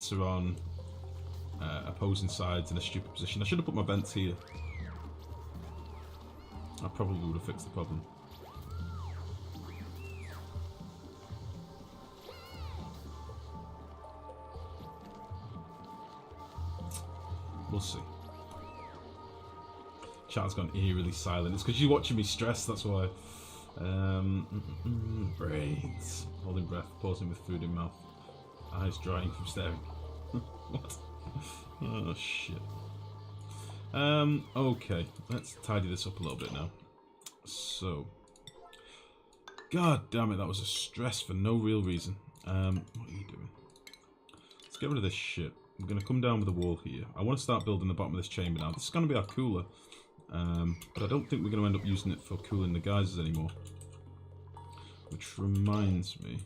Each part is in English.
vents are on opposing sides in a stupid position. I should have put my vents here. I probably would have fixed the problem. We'll see. Chat's gone eerily silent. It's because you're watching me stress, that's why. Brains. Holding breath, pausing with food in mouth. Eyes drying from staring. What? Oh, shit. Okay. Let's tidy this up a little bit now. So. God damn it, that was a stress for no real reason. What are you doing? Let's get rid of this shit. We're going to come down with a wall here. I want to start building the bottom of this chamber now. This is going to be our cooler. But I don't think we're going to end up using it for cooling the geysers anymore. Which reminds me...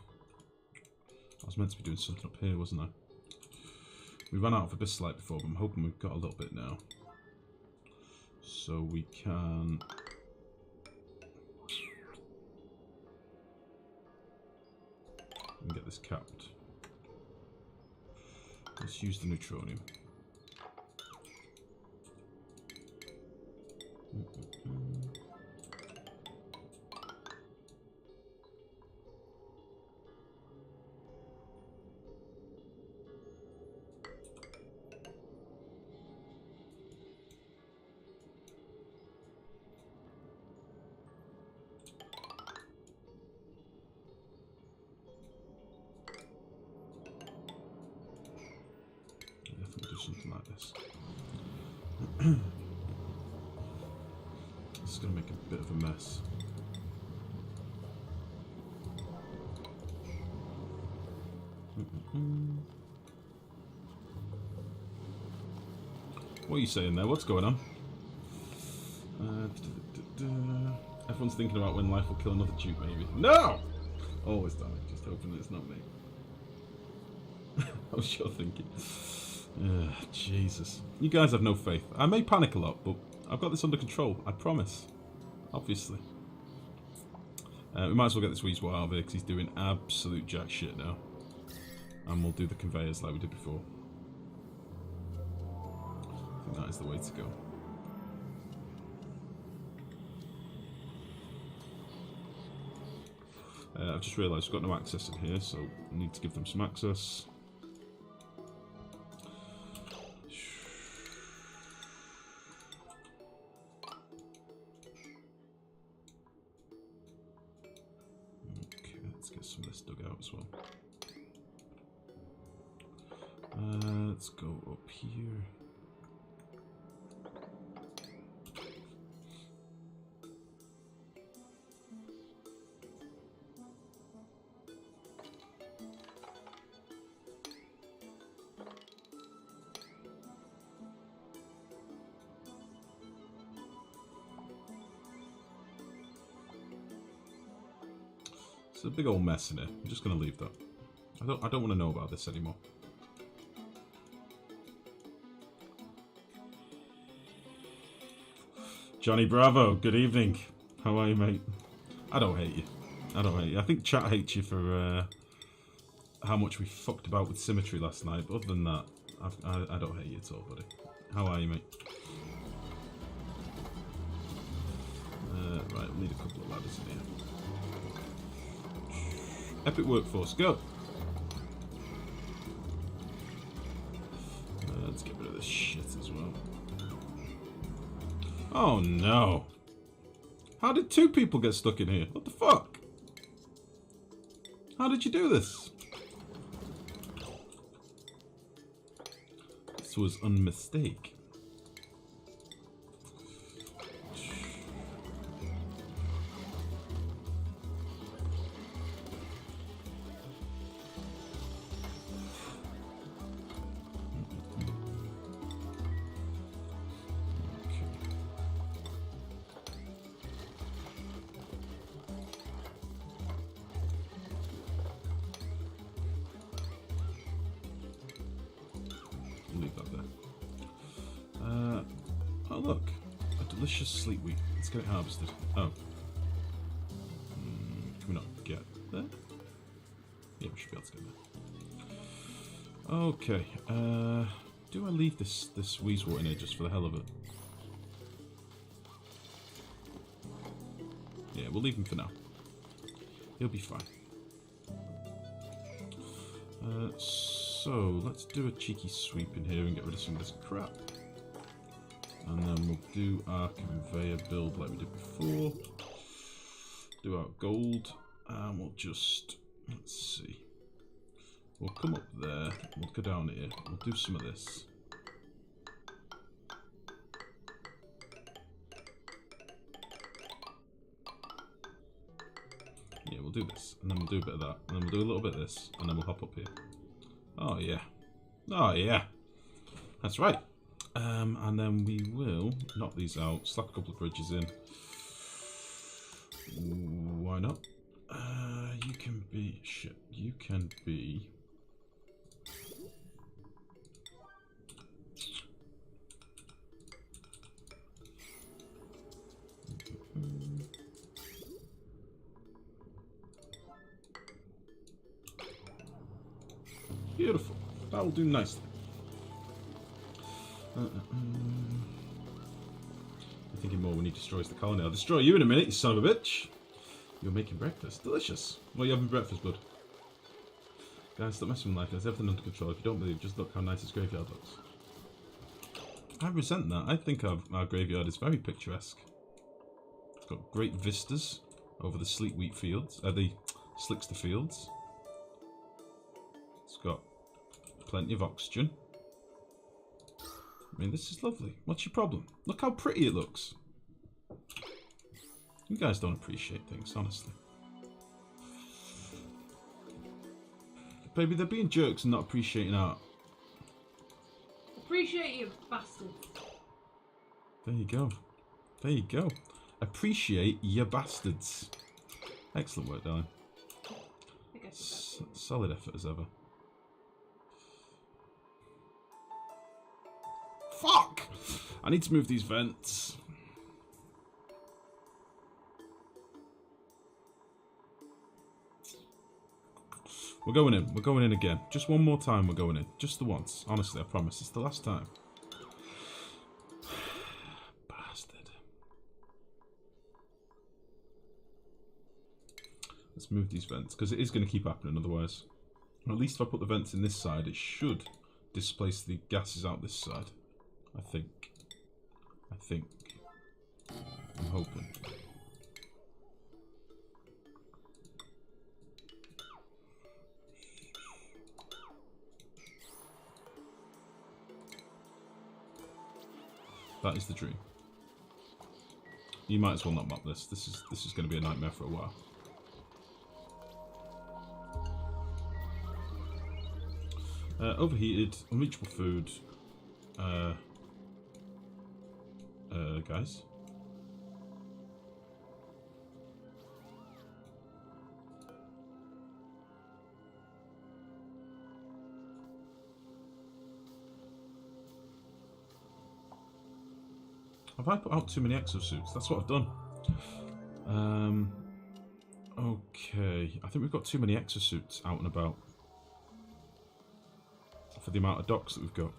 I was meant to be doing something up here, wasn't I? We ran out of abyssite before, but I'm hoping we've got a little bit now. So we can... get this capped. Let's use the neutronium. Definitely do something like this. This is going to make a bit of a mess. What are you saying there? What's going on? Everyone's thinking about when life will kill another dupe, maybe. No! Always die. Just hoping that it's not me. I was sure thinking. Jesus. You guys have no faith. I may panic a lot, but I've got this under control. I promise. Obviously. We might as well get this Weasel out of here because he's doing absolute jack shit now. And we'll do the conveyors like we did before. I think that is the way to go. I've just realised we've got no access in here, so we need to give them some access. Okay, let's get some of this dug out as well. Let's go up here. It's a big old mess in here. I'm just gonna leave that. I don't want to know about this anymore. Johnny Bravo, good evening. How are you, mate? I don't hate you. I don't hate you. I think chat hates you for how much we fucked about with symmetry last night. But other than that, I don't hate you at all, buddy. How are you, mate? Right, we'll need a couple of ladders in here. Epic workforce, go! Let's get rid of this shit as well. Oh no! How did two people get stuck in here? What the fuck? How did you do this? This was unmistake. Leave that there. Oh look, a delicious sleep wheat. Let's get it harvested. Oh. Can we not get there? Yeah, we should be able to get Okay. Do I leave this Weezwater in here just for the hell of it? Yeah, we'll leave him for now. He'll be fine. So, let's do a cheeky sweep in here and get rid of some of this crap. And then we'll do our conveyor build like we did before. Do our gold. And we'll just... Let's see. We'll come up there. We'll go down here. We'll do some of this. Yeah, we'll do this. And then we'll do a bit of that. And then we'll do a little bit of this. And then we'll hop up here. Oh, yeah. Oh, yeah. That's right. And then we will knock these out. Slap a couple of bridges in. Why not? You can be... Shit. You can be... Beautiful. That will do nicely. You're thinking more when he destroys the colony. I'll destroy you in a minute, you son of a bitch. You're making breakfast. Delicious. What are you having breakfast, bud? Guys, stop messing with life. There's everything under control. If you don't believe, just look how nice his graveyard looks. I resent that. I think our graveyard is very picturesque. It's got great vistas over the sleek wheat fields. The slickster fields. It's got plenty of oxygen. I mean, this is lovely. What's your problem? Look how pretty it looks. You guys don't appreciate things, honestly. Baby, they're being jerks and not appreciating art. Appreciate you, bastard. There you go. There you go. Appreciate your bastards. Excellent work, darling. Solid effort as ever. Fuck! I need to move these vents. We're going in. We're going in again. Just one more time we're going in. Just the once. Honestly, I promise. It's the last time. Bastard. Let's move these vents, because it is going to keep happening otherwise. Or at least if I put the vents in this side, it should displace the gases out this side. I think. I'm hoping. That is the dream. You might as well not mop this. This is going to be a nightmare for a while. Overheated, unreachable food. Guys. Have I put out too many exosuits? That's what I've done. Okay. I think we've got too many exosuits out and about. For the amount of docks that we've got.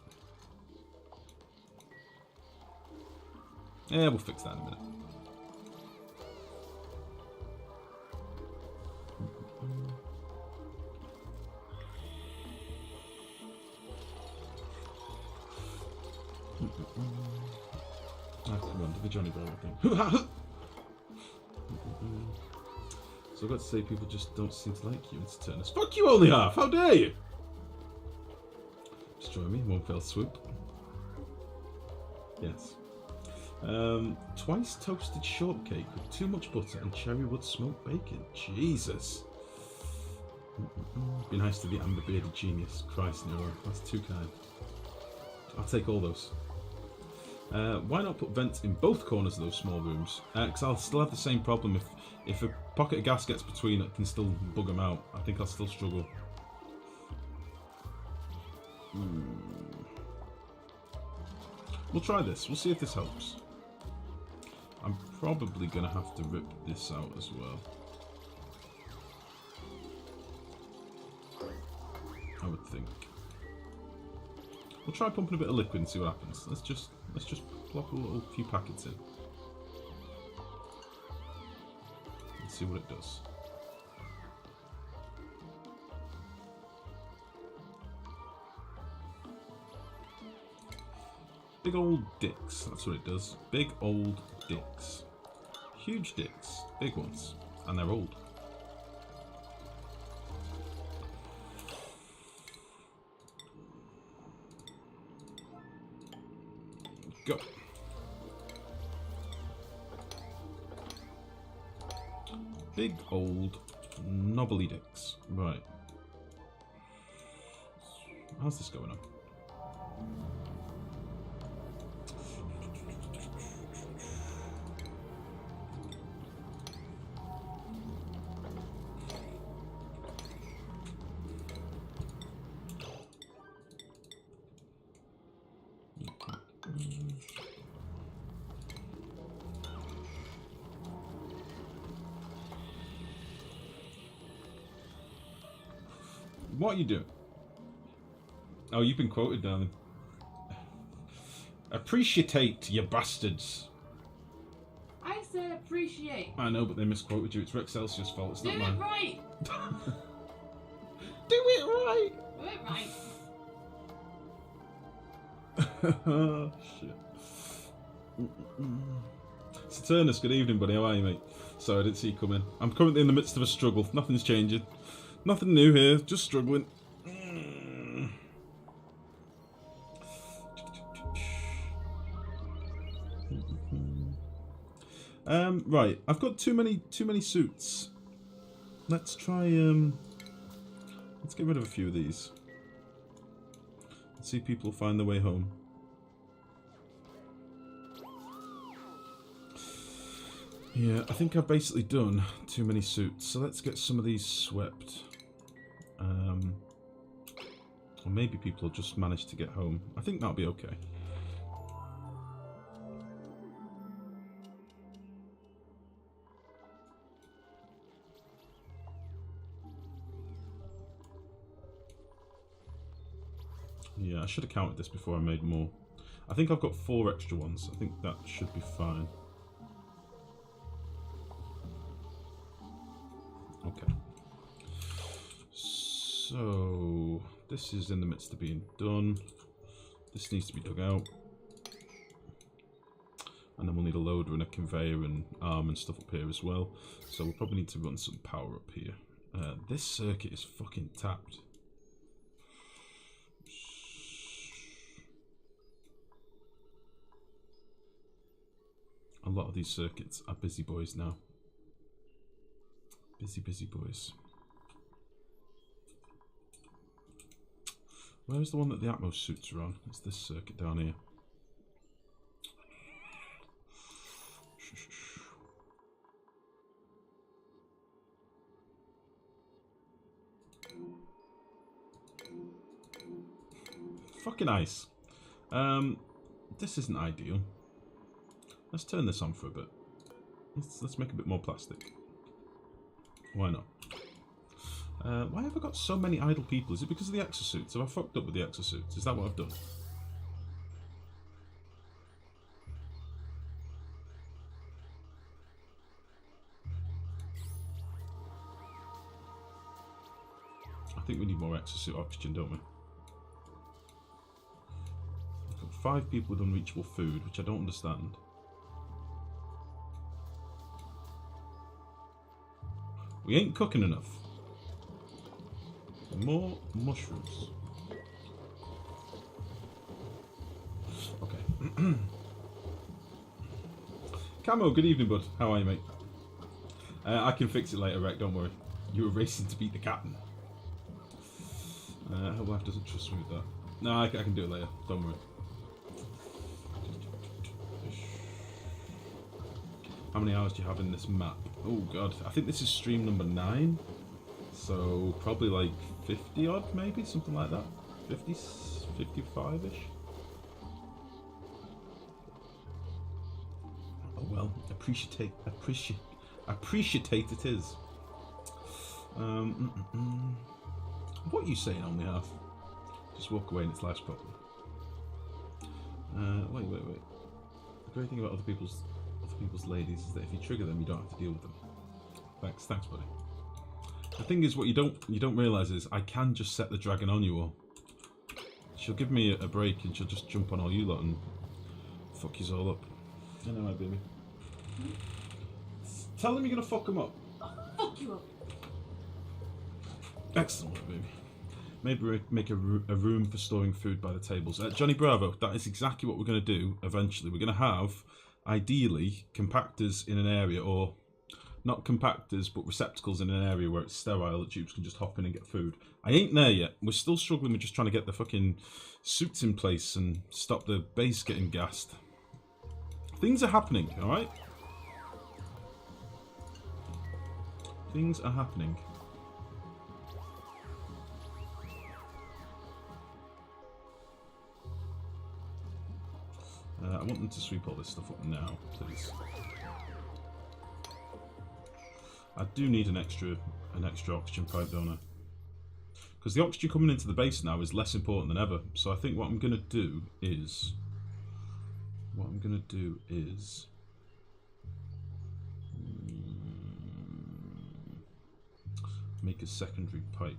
Yeah, we'll fix that in a minute. Ah, come on, do the Johnny Bravo thing. So I've got to say, people just don't seem to like you in Saturnus. Fuck you, only half! How dare you! Destroy me in one fell swoop. Yes. Twice toasted shortcake with too much butter and cherry wood smoked bacon. Jesus. Be nice to the amber bearded genius. Christ, no, that's too kind. I'll take all those. Why not put vents in both corners of those small rooms? Because I'll still have the same problem if a pocket of gas gets between it, can still bug them out. I think I'll still struggle. We'll try this. We'll see if this helps. I'm probably going to have to rip this out as well. I would think. We'll try pumping a bit of liquid and see what happens. Let's just plop a little few packets in. Let's see what it does. Big old dicks, that's what it does. Big old dicks. Huge dicks. Big ones. And they're old. Go. Big old knobbly dicks. Right. How's this going on? What are you doing? Oh, you've been quoted, darling. Appreciate, you bastards. I said appreciate. I know, but they misquoted you. It's Rex Celsius' fault. It's not mine. Do it right. Do it right. Do it right. Oh, shit. Saturnus, good evening, buddy. How are you, mate? Sorry, I didn't see you come in. I'm currently in the midst of a struggle. Nothing's changing. Nothing new here. Just struggling. Right. I've got too many suits. Let's try. Let's get rid of a few of these. Let's see if people find their way home. Yeah, I think I've basically done too many suits, so let's get some of these swept. Or maybe people will just manage to get home. I think that'll be okay. Yeah, I should have counted this before I made more. I think I've got 4 extra ones. I think that should be fine. Okay. So, this is in the midst of being done. This needs to be dug out. And then we'll need a loader and a conveyor and arm and stuff up here as well. So we'll probably need to run some power up here. This circuit is fucking tapped. A lot of these circuits are busy boys now. Busy boys. Where's the one that the Atmos suits are on? It's this circuit down here. Fucking ice. This isn't ideal. Let's turn this on for a bit. Let's make a bit more plastic. Why not? Why have I got so many idle people? Is it because of the exosuits? Have I fucked up with the exosuits? Is that what I've done? I think we need more exosuit oxygen, don't we? We've got 5 people with unreachable food, which I don't understand. We ain't cooking enough. More mushrooms. Okay. Camo, good evening, bud. How are you, mate? I can fix it later, Rec, don't worry. You were racing to beat the captain. Her wife doesn't trust me with that. No, I can do it later. Don't worry. How many hours do you have in this map? Oh god, I think this is stream number 9. So probably like 50 odd, maybe something like that. 50, 55ish. Oh well, appreciate it is. What are you saying, only half? Just walk away and it's life's problem. Wait. The great thing about other people's ladies is that if you trigger them, you don't have to deal with them. Thanks, buddy. The thing is, what you don't realise is I can just set the dragon on you all. She'll give me a break and she'll just jump on all you lot and fuck yous all up. I know, my baby. Tell them you're gonna fuck them up. Fuck you up. Excellent, baby. Maybe make a room for storing food by the tables. Johnny Bravo, that is exactly what we're going to do eventually. We're going to have, ideally, compactors in an area, or not compactors, but receptacles in an area where it's sterile that dupes can just hop in and get food. I ain't there yet. We're still struggling with just trying to get the fucking suits in place and stop the base getting gassed. Things are happening, alright? Things are happening. I want them to sweep all this stuff up now, please. I do need an extra oxygen pipe, don't I? Because the oxygen coming into the base now is less important than ever. So I think what I'm going to do is... make a secondary pipe.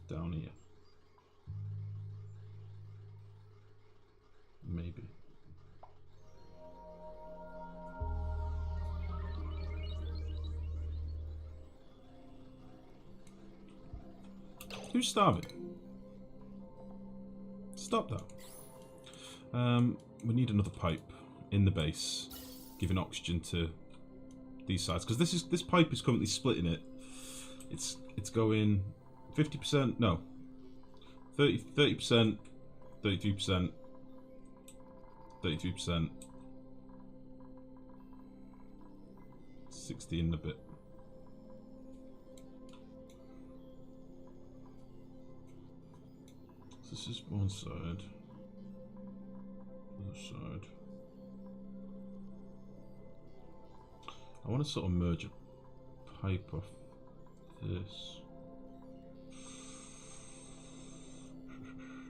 Down here. Maybe. Who's starving? Stop that. We need another pipe in the base, giving oxygen to these sides, because this pipe is currently splitting it. It's going 50%, no, 30%, 33%. 33%, 60 and a bit. So this is one side, other side. I want to sort of merge a pipe off this.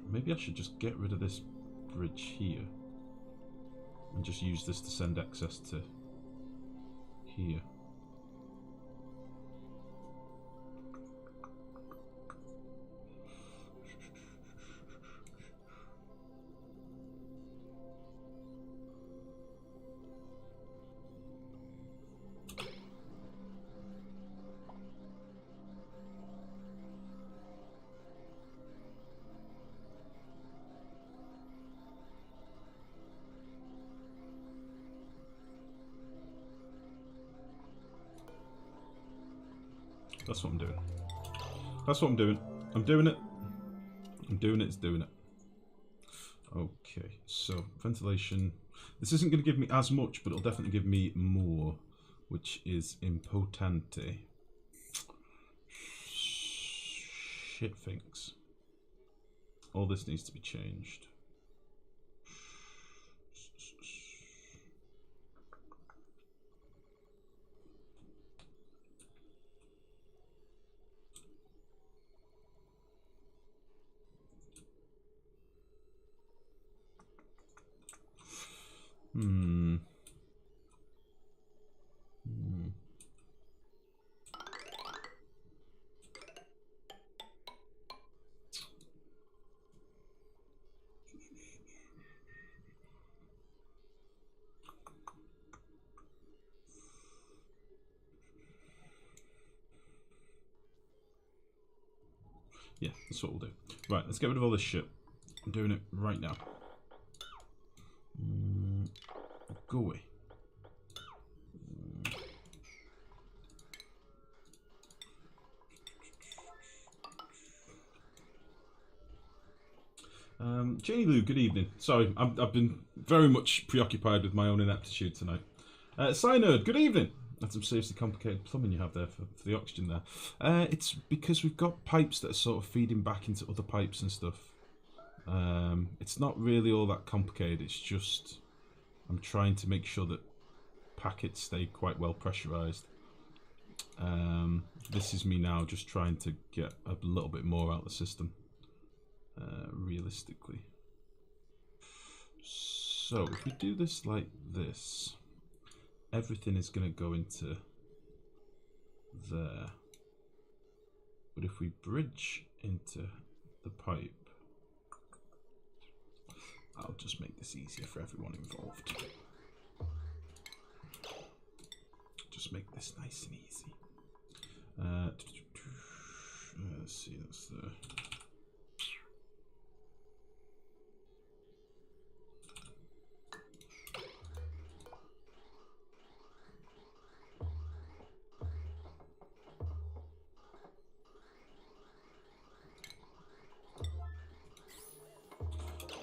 Maybe I should just get rid of this bridge here and just use this to send access to here. That's what I'm doing. That's what I'm doing. I'm doing it. I'm doing it. It's doing it. Okay, so ventilation. This isn't going to give me as much, but it'll definitely give me more, which is importante. Shit things. All this needs to be changed. Yeah, that's what we'll do. Right, let's get rid of all this shit. I'm doing it right now. Go away. Jenny Lou, good evening. Sorry, I've been very much preoccupied with my own ineptitude tonight. Cynerd, good evening. That's some seriously complicated plumbing you have there for the oxygen there. It's because we've got pipes that are sort of feeding back into other pipes and stuff. It's not really all that complicated, it's just I'm trying to make sure that packets stay quite well pressurized. This is me now just trying to get a little bit more out of the system. realistically. So if we do this like this, everything is going to go into there. But if we bridge into the pipe, I'll just make this easier for everyone involved. Just make this nice and easy. Let's see, that's the...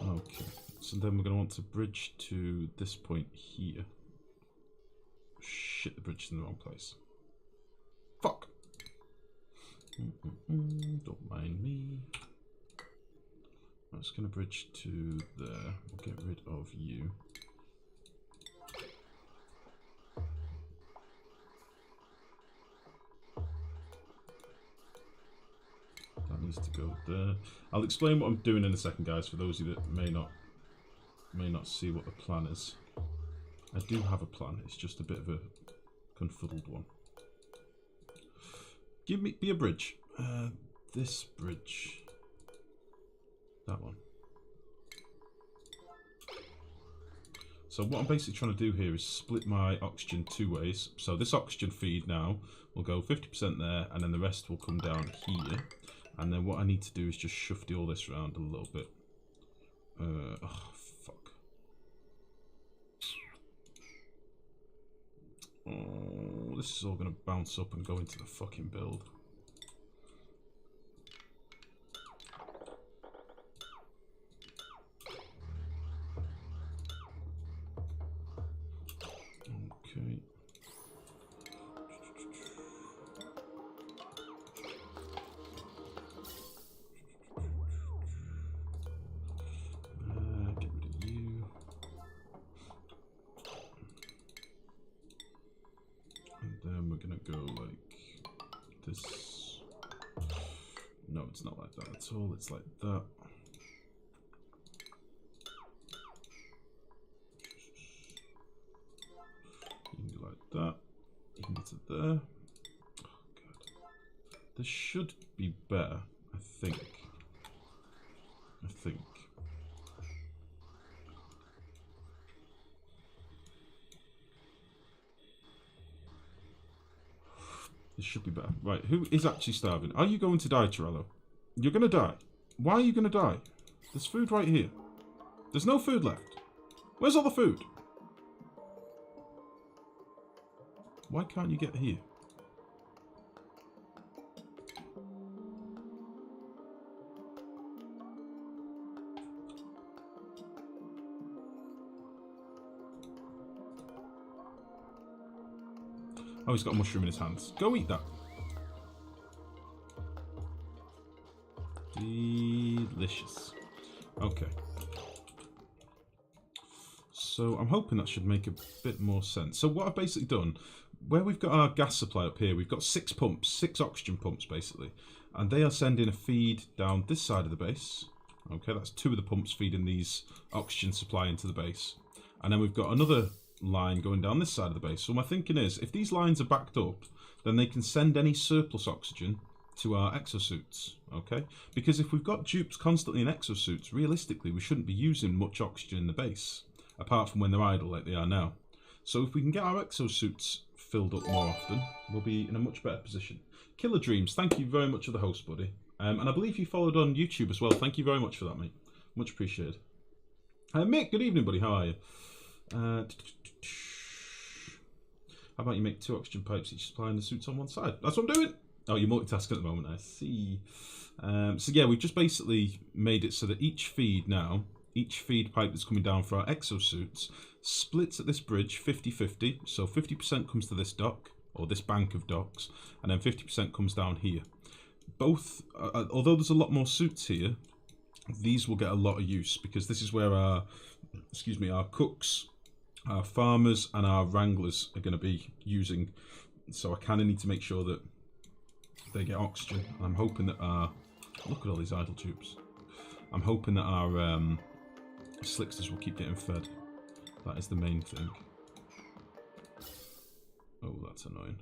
Okay, so then we're going to want to bridge to this point here. Shit, the bridge is in the wrong place. Fuck! Don't mind me. I'm just going to bridge to there. We'll get rid of you. That needs to go there. I'll explain what I'm doing in a second, guys, for those of you that may not see what the plan is. I do have a plan, it's just a bit of a confuddled one. Be a bridge. This bridge. That one. So what I'm basically trying to do here is split my oxygen two ways. So this oxygen feed now will go 50% there, and then the rest will come down here. And then what I need to do is just shuffle all this around a little bit. Oh, fuck. Oh, this is all going to bounce up and go into the fucking build. Okay. Get rid of you. And then we're gonna go like this. No, it's not like that at all. It's like that. You can do like that. You can get to there. Oh god. This should be better, I think. This should be better. Right, who is actually starving? Are you going to die, Torello? You're going to die. Why are you going to die? There's food right here. There's no food left. Where's all the food? Why can't you get here? Oh, he's got a mushroom in his hands. Go eat that. Delicious. Okay. So I'm hoping that should make a bit more sense. So what I've basically done, where we've got our gas supply up here, we've got 6 pumps, 6 oxygen pumps basically. And they are sending a feed down this side of the base. Okay, that's 2 of the pumps feeding these oxygen supply into the base. And then we've got another line going down this side of the base. So my thinking is, if these lines are backed up, then they can send any surplus oxygen to our exosuits, okay? Because if we've got dupes constantly in exosuits, realistically we shouldn't be using much oxygen in the base, apart from when they're idle like they are now. So if we can get our exosuits filled up more often, we'll be in a much better position. Killer Dreams, thank you very much for the host, buddy. And I believe you followed on YouTube as well. Thank you very much for that, mate. Much appreciated. Mick, good evening, buddy. How are you? How about you make 2 oxygen pipes, each supplying the suits on one side? That's what I'm doing. Oh, you're multitasking at the moment, I see. So yeah, we've just basically made it so that each feed pipe that's coming down for our exosuits splits at this bridge 50-50. So 50% comes to this dock, or this bank of docks, and then 50% comes down here. Both, although there's a lot more suits here, these will get a lot of use, because this is where our cooks, our farmers and our wranglers are going to be using. So I kind of need to make sure that they get oxygen. I'm hoping that look at all these idle tubes. I'm hoping that our slicksters will keep getting fed. That is the main thing. Oh, that's annoying.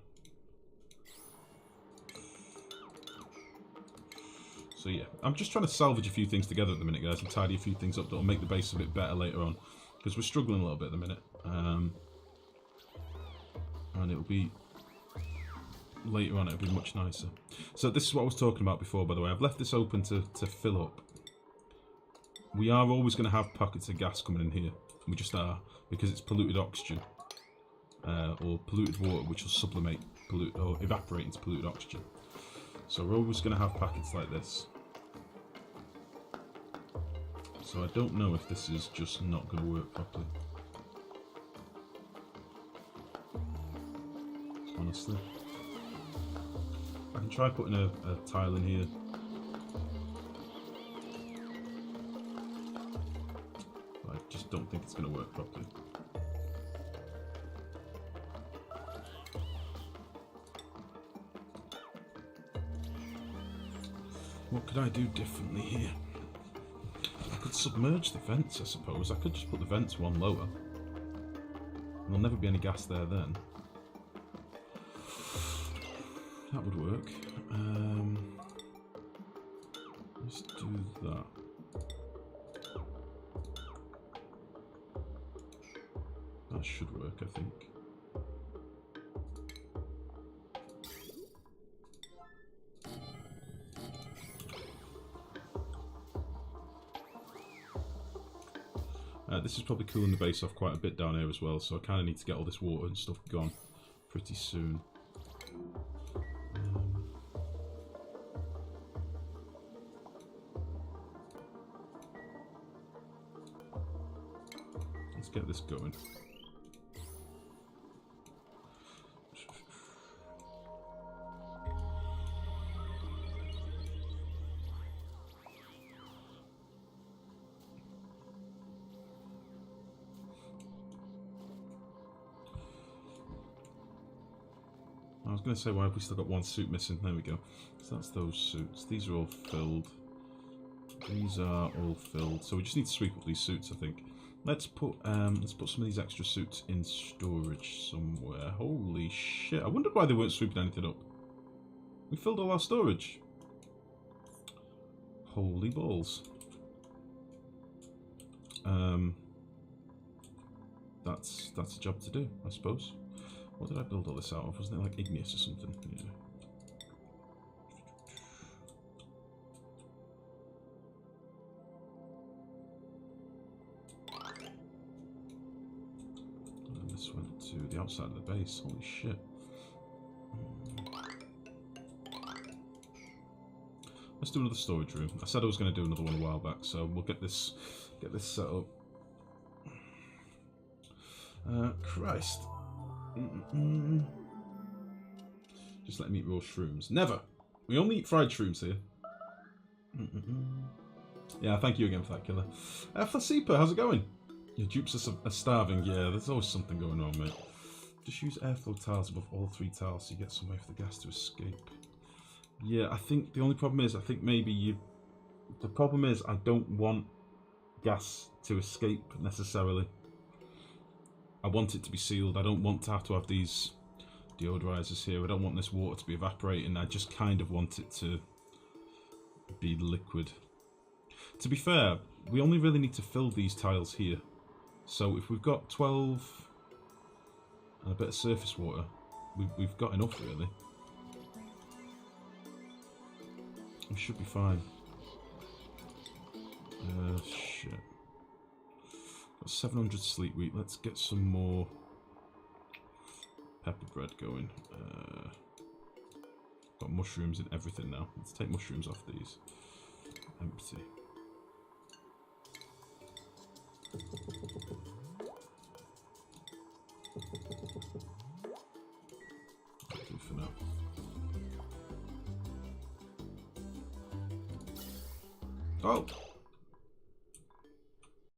So yeah, I'm just trying to salvage a few things together at the minute, guys, and tidy a few things up that'll make the base a bit better later on. Because we're struggling a little bit at the minute. And it'll be... later on, it'll be much nicer. So this is what I was talking about before, by the way. I've left this open to fill up. We are always going to have pockets of gas coming in here. We just are, because it's polluted oxygen. Or polluted water, which will sublimate, or evaporate into polluted oxygen. So we're always going to have packets like this. So I don't know if this is just not going to work properly. Honestly. I can try putting a tile in here. But I just don't think it's going to work properly. What could I do differently here? I could submerge the vents, I suppose. I could just put the vents one lower. And there'll never be any gas there then. That would work. Let's do that. That should work, I think. This is probably cooling the base off quite a bit down here as well, so I kind of need to get all this water and stuff gone pretty soon. Let's get this going. I was going to say, why have we still got one suit missing? There we go. So that's those suits. These are all filled. These are all filled. So we just need to sweep up these suits, I think. Let's put some of these extra suits in storage somewhere. Holy shit! I wondered why they weren't sweeping anything up. We filled all our storage. Holy balls. That's a job to do, I suppose. What did I build all this out of? Wasn't it like igneous or something? Yeah. And this went to the outside of the base. Holy shit. Let's do another storage room. I said I was going to do another one a while back, so we'll get this set up. Christ. Just let me eat raw shrooms. Never! We only eat fried shrooms here. Yeah, thank you again for that, killer. Flasipa, how's it going? Your dupes are starving. Yeah, there's always something going on, mate. Just use airflow tiles above all 3 tiles so you get some way for the gas to escape. Yeah, I think the only problem is, I think maybe you... The problem is, I don't want gas to escape, necessarily. I want it to be sealed. I don't want to have these deodorizers here. I don't want this water to be evaporating. I just kind of want it to be liquid. To be fair, we only really need to fill these tiles here. So if we've got 12 and a bit of surface water, we've got enough, really. We should be fine. Shit. Got 700 sleep wheat. Let's get some more pepper bread going. Got mushrooms in everything now. Let's take mushrooms off these. Empty. That'll do for now. Oh!